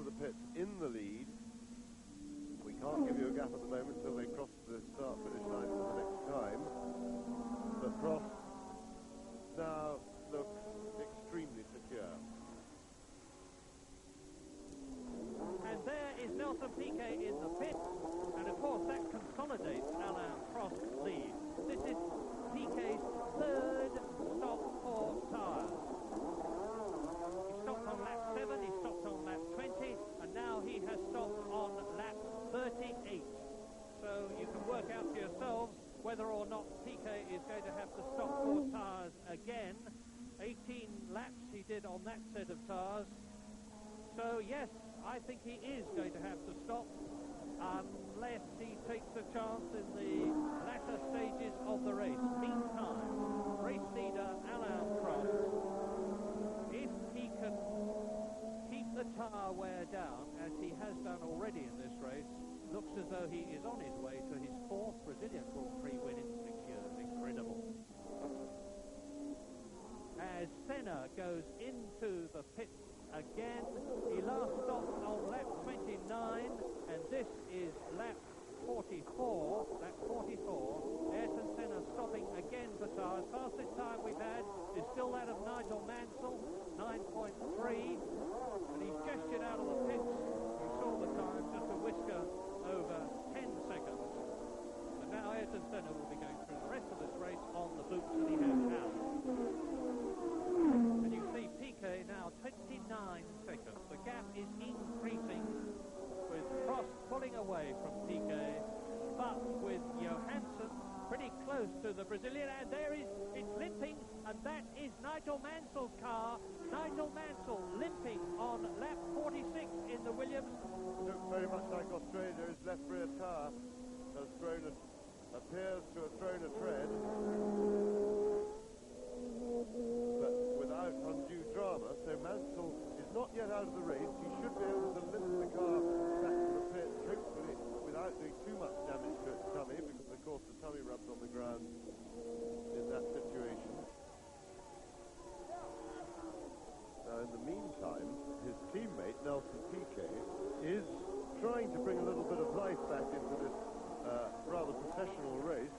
of the pit in the lead. We can't give you a gap at the moment until they cross the start-finish line for the next time. But Prost now looks extremely secure. And there is Nelson Piquet in the pit, and of course that consolidates Alain Prost's lead. This is Piquet's third stop for tyres. He stopped on lap 7, he stopped on lap 20, and now he has stopped on lap 38. So you can work out for yourselves whether or not Piquet is going to have to stop for tyres again. 18 laps he did on that set of tyres. So yes, I think he is going to have to stop unless he takes a chance in the latter stages of the race. Meantime, race leader Alain Prost, if he can keep the tyre wear down, as he has done already in this race, looks as though he is on his way to his 4th Brazilian Grand Prix win in 6 years. Incredible. As Senna goes into the pit again, he last stopped on lap 29, and this is lap 44. Lap 44. Ayrton Senna stopping again for tyres. Fastest time we've had is still that of Nigel Mansell, 9.3, and he's gestured out of the pits. You saw the time, just a whisker over 10 seconds. And now Ayrton Senna will be going through the rest of this race on the boots that he has now. And you see Piquet now 29 seconds. The gap is increasing with Prost pulling away from Piquet, but with Johansson pretty close to the Brazilian, and there is, it's limping, and that is Nigel Mansell's car. Nigel Mansell limping on lap 46 in the Williams. It looks very much like Australia's left rear tyre has thrown appears to have thrown a tread, but without undue drama. So Mansell is not yet out of the race. He should be able to lift the car back to the pit, hopefully without doing too much damage to its tummy, because of course the tummy rubs on the ground in that situation. Now in the meantime, his teammate Nelson Piquet is trying to bring a little bit of life back into this rather processional race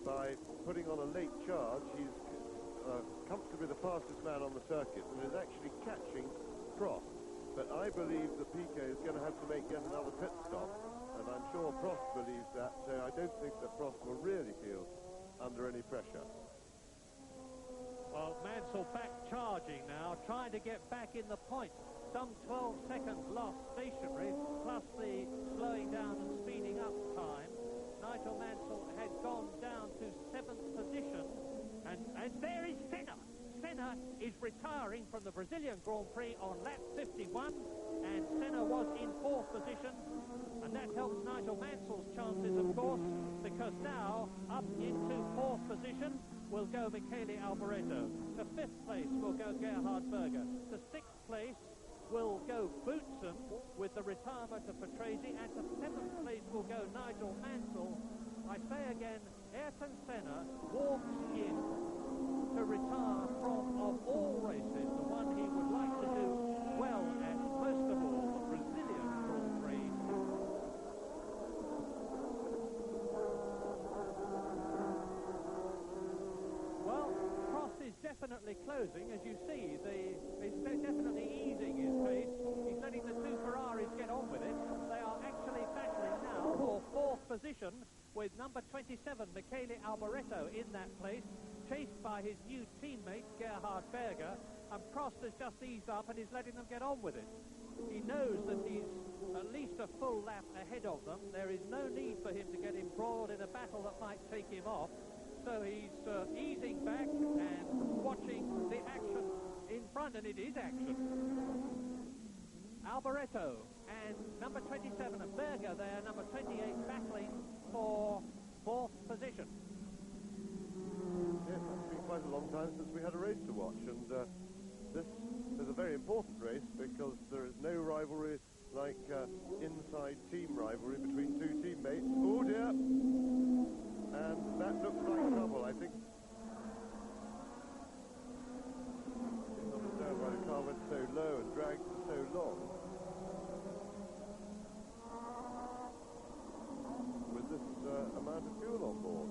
by putting on a late charge. He's comfortably the fastest man on the circuit and is actually catching Prost. But I believe that Piquet is going to have to make yet another pit stop, and I'm sure Prost believes that, so I don't think that Prost will really feel under any pressure. Well, Mansell back charging now, trying to get back in the point. Some 12 seconds lost stationary, plus the slowing down and speeding up time. Nigel Mansell had gone down to 7th position, and there is Senna. Senna is retiring from the Brazilian Grand Prix on lap 51, and Senna was in 4th position, and that helps Nigel Mansell's chances, of course, because now up into 4th position will go Michele Alboreto. To 5th place will go Gerhard Berger. To 6th place will go Boutsen with the retirement of Patrese, and to 7th place will go Nigel Mansell. I say again, Ayrton Senna walks in to retire from, of all races, the one he would like to do well at, most of all, the Brazilian Grand Prix. Well, Prost is definitely closing, as you see. He's definitely easing his pace. He's letting the two Ferraris get on with it. They are actually battling now for 4th position, with number 27, Michele Alboreto, in that place, chased by his new teammate, Gerhard Berger, and Prost has just eased up and is letting them get on with it. He knows that he's at least a full lap ahead of them. There is no need for him to get embroiled in a battle that might take him off. So he's easing back and watching the action in front, and it is action. Alboreto and number 27 and Berger there, number 28, battling for 4th position. Yes, it's been quite a long time since we had a race to watch, and this is a very important race because there is no rivalry like inside team rivalry between two teammates. Oh dear! And that looks like trouble, I think. I don't understand why the car went so low and dragged for so long. amount of fuel on board.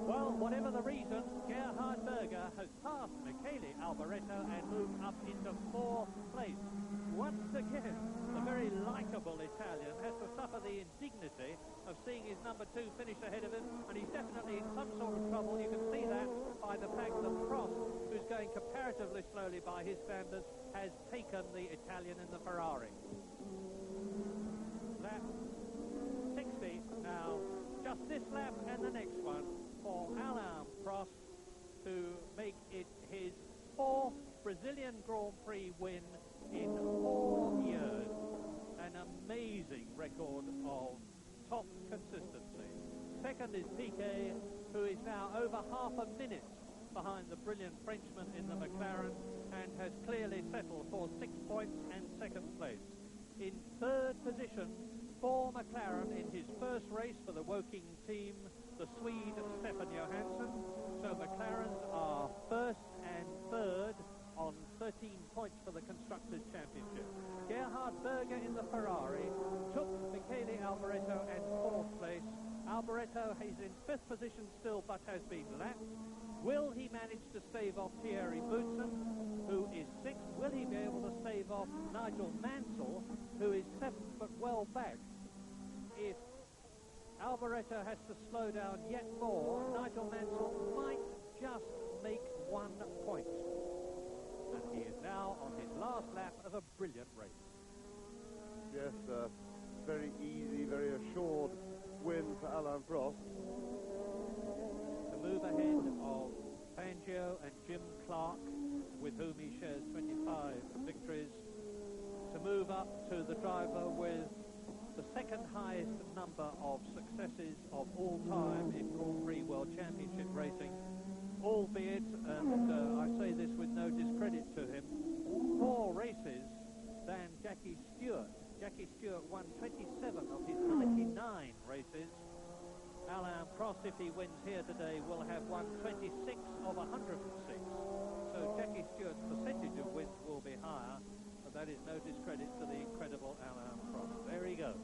Well, whatever the reason, Gerhard Berger has passed Michele Alboreto and moved up into 4th place. Once again, the very likeable Italian has to suffer the indignity of seeing his number 2 finish ahead of him, and he's definitely in some sort of trouble. You can see that by the fact that Prost, who's going comparatively slowly by his standards, has taken the Italian in the Ferrari. Lap 60 now, just this lap and the next one for Alain Prost to make it his 4th Brazilian Grand Prix win in 4 years. An amazing record of top consistency. Second is Piquet, who is now over half a minute behind the brilliant Frenchman in the McLaren and has clearly settled for 6 points and 2nd place. In 3rd position for McLaren in his first race for the Woking team, the Swede Stefan Johansson. So McLarens are 1st and 3rd on 13 points for the Constructors' Championship. Gerhard Berger in the Ferrari took Michele Alboreto and 4th place. Alboreto is in 5th position still but has been lapped. Will he manage to stave off Thierry Boutsen, who is 6th? Will he be able to stave off Nigel Mansell, who is 7th but well back? If Alboreto has to slow down yet more, Nigel Mansell might just make 1 point. And he is now on his last lap of a brilliant race. Yes, very easy, very assured win for Alain Prost. To move ahead of Fangio and Jim Clark, with whom he shares 25 victories. To move up to the driver with the 2nd highest number of successes of all time in Grand Prix World Championship racing, albeit, and I say this with no discredit to him, 4 races than Jackie Stewart. Jackie Stewart won 27 of his 99 races. Alain Prost, if he wins here today, will have won 26 of 106. So Jackie Stewart's percentage of wins will be higher, but that is no discredit to the incredible Alain Prost. There he goes.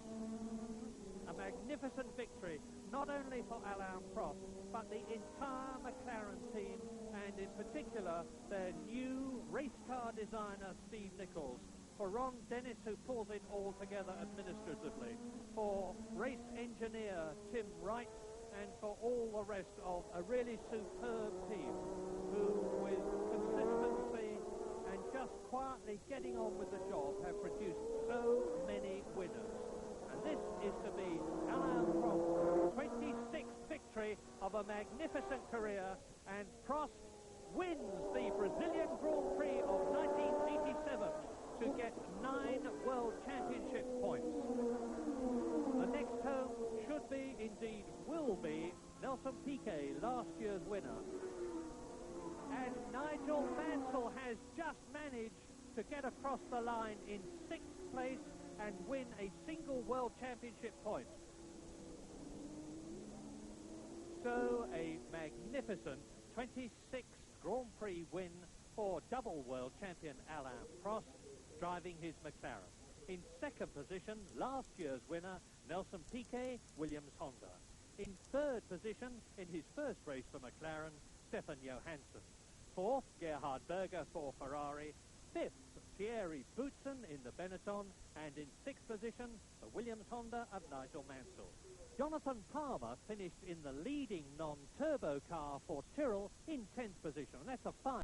A magnificent victory, not only for Alain Prost, but the entire McLaren team, and in particular their new race car designer, Steve Nichols, for Ron Dennis, who pulls it all together administratively, for race engineer Tim Wright, and for all the rest of a really superb team who, with consistency and just quietly getting on with the job, have produced so many winners. And this is to be Alain Prost's 26th victory of a magnificent career, and Prost wins the Brazilian Grand Prix of 1987 to get 9 World Championship points. The next home should be, indeed will be, Nelson Piquet, last year's winner. And Nigel Mansell has just managed to get across the line in 6th place and win a single World Championship point. So a magnificent 26th Grand Prix win for double world champion Alain Prost, driving his McLaren. In 2nd position, last year's winner, Nelson Piquet, Williams Honda. In 3rd position, in his first race for McLaren, Stefan Johansson. 4th, Gerhard Berger for Ferrari. 5th, Thierry Boutsen in the Benetton. And in 6th position, the Williams Honda of Nigel Mansell. Jonathan Palmer finished in the leading non-turbo car for Tyrrell in 10th position. And that's a fine